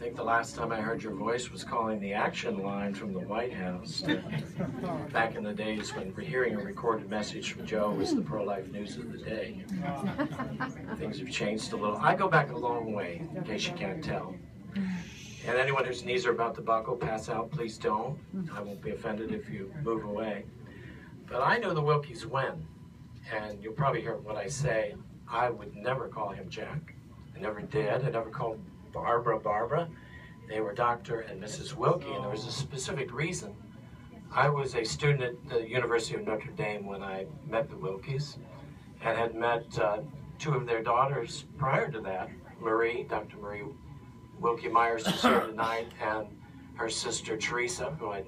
think the last time I heard your voice was calling the action line from the White House. Back in the days when hearing a recorded message from Joe was the pro-life news of the day. Things have changed a little. I go back a long way, in case you can't tell. And anyone whose knees are about to buckle, pass out, please don't. I won't be offended if you move away. But I know the Willkes when, and you'll probably hear what I say. I would never call him Jack. I never did. I never called Barbara. They were Dr. and Mrs. Willke, and there was a specific reason. I was a student at the University of Notre Dame when I met the Willkes, and had met two of their daughters prior to that, Marie, Dr. Marie Willke Myers, who's here tonight, and her sister Teresa, who I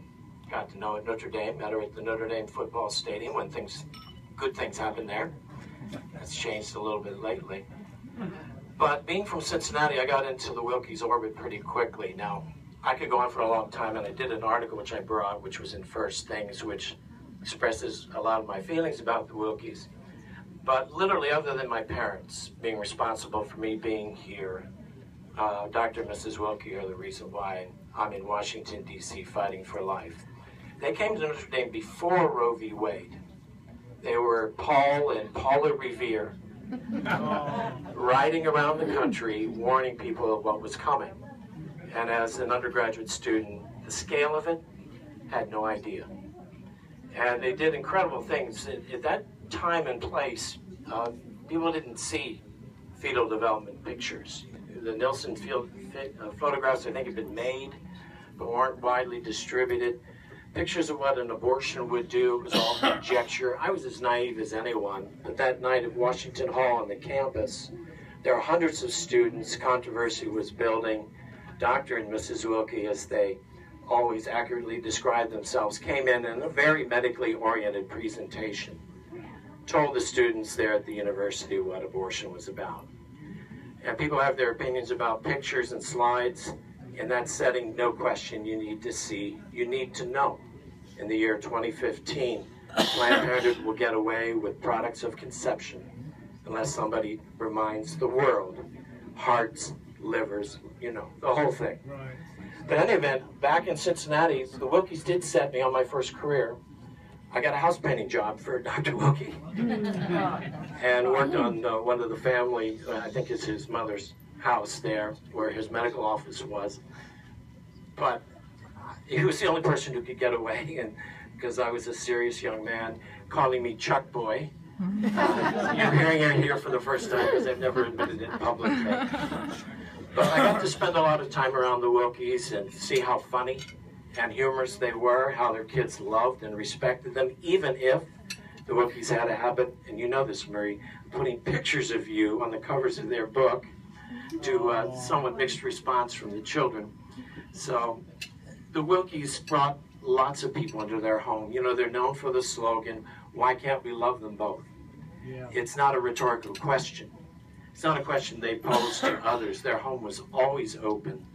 got to know at Notre Dame, met her at the Notre Dame football stadium when good things happened there. That's changed a little bit lately. But being from Cincinnati, I got into the Willkes orbit pretty quickly. Now, I could go on for a long time, and I did an article which I brought, which was in First Things, which expresses a lot of my feelings about the Willkes. But literally, other than my parents being responsible for me being here, Dr. and Mrs. Willke are the reason why I'm in Washington, D.C. fighting for life. They came to Notre Dame before Roe v. Wade. They were Paul and Paula Revere riding around the country warning people of what was coming. And as an undergraduate student, the scale of it, had no idea. And they did incredible things. At that time and place, people didn't see fetal development pictures. The Nielsen photographs, I think, had been made, but weren't widely distributed. Pictures of what an abortion would do, it was all conjecture. I was as naive as anyone, but that night at Washington Hall on the campus, there were hundreds of students, controversy was building. Dr. and Mrs. Willke, as they always accurately described themselves, came in a very medically oriented presentation, told the students there at the university what abortion was about. And people have their opinions about pictures and slides. In that setting, no question, you need to see, you need to know. In the year 2015, Planned Parenthood will get away with products of conception unless somebody reminds the world, hearts, livers, you know, the whole thing. Right. But in any event, back in Cincinnati, the Willkes did set me on my first career. I got a house painting job for Dr. Willke and worked on one of the family, I think it's his mother's house there, where his medical office was. But he was the only person who could get away, and because I was a serious young man, calling me Chuck Boy. You're hearing it here for the first time because I've never admitted it publicly. But I got to spend a lot of time around the Willkes and see how funny and humorous they were, how their kids loved and respected them, even if the Willkes had a habit, and you know this, Marie, putting pictures of you on the covers of their book to somewhat mixed response from the children. So the Willkes brought lots of people into their home. You know, they're known for the slogan, why can't we love them both? Yeah. It's not a rhetorical question. It's not a question they posed to others. Their home was always open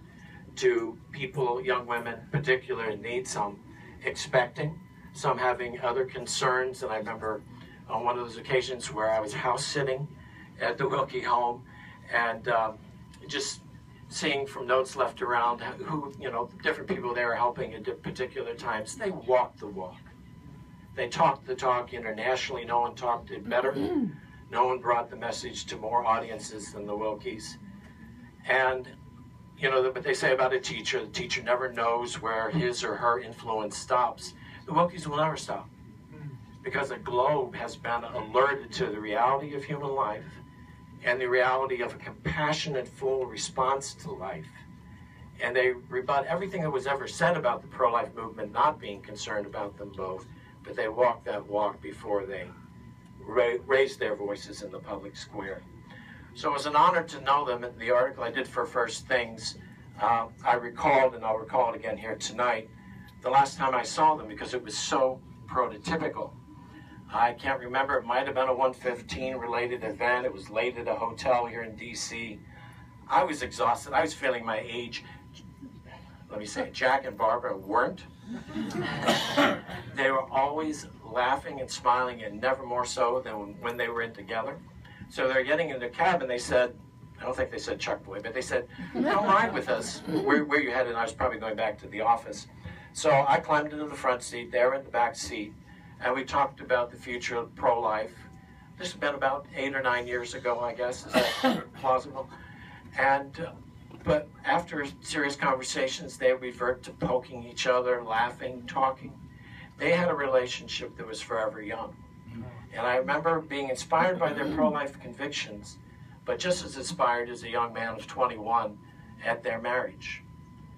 to people, young women in particular, in need, some expecting, some having other concerns. And I remember on one of those occasions where I was house sitting at the Willke home and just seeing from notes left around who, you know, different people they were helping at particular times. They walked the walk. They talked the talk internationally. No one talked it better. No one brought the message to more audiences than the Willkes. And you know what they say about a teacher, the teacher never knows where his or her influence stops. The Willkes will never stop because the globe has been alerted to the reality of human life and the reality of a compassionate, full response to life. And they rebut everything that was ever said about the pro-life movement not being concerned about them both, but they walk that walk before they raise their voices in the public square. So it was an honor to know them. In the article I did for First Things, I recalled, and I'll recall it again here tonight, the last time I saw them because it was so prototypical. I can't remember, it might have been a 115 related event. It was late at a hotel here in DC. I was exhausted. I was feeling my age. Let me say, Jack and Barbara weren't. They were always laughing and smiling, and never more so than when they were in together. So they're getting in their cab, and they said, I don't think they said Chuck Boy, but they said, come ride with us. Where you headed? And I was probably going back to the office. So I climbed into the front seat, they're in the back seat, and we talked about the future of pro-life. This has been about 8 or 9 years ago, I guess. Is that plausible? And but after serious conversations, they revert to poking each other, laughing, talking. They had a relationship that was forever young. And I remember being inspired by their pro-life convictions, but just as inspired as a young man of 21 at their marriage.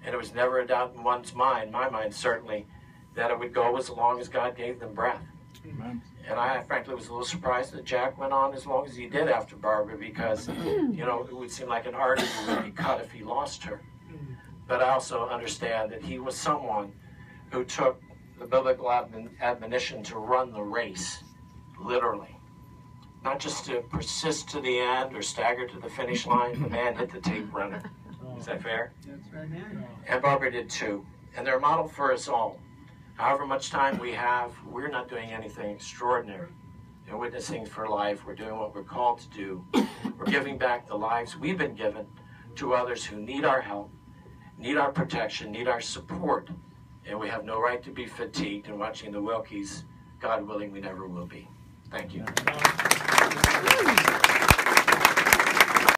And it was never a doubt in one's mind, my mind certainly, that it would go as long as God gave them breath. Amen. And I frankly was a little surprised that Jack went on as long as he did after Barbara, because, you know, it would seem like an artery would be cut if he lost her. But I also understand that he was someone who took the biblical admonition to run the race, literally. Not just to persist to the end or stagger to the finish line. The man hit the tape runner. Is that fair? That's right, man. And Barbara did too. And they're a model for us all. However much time we have, we're not doing anything extraordinary. In Witnessing for Life, we're doing what we're called to do. We're giving back the lives we've been given to others who need our help, need our protection, need our support. And we have no right to be fatigued in watching the Willkes. God willing, we never will be. Thank you.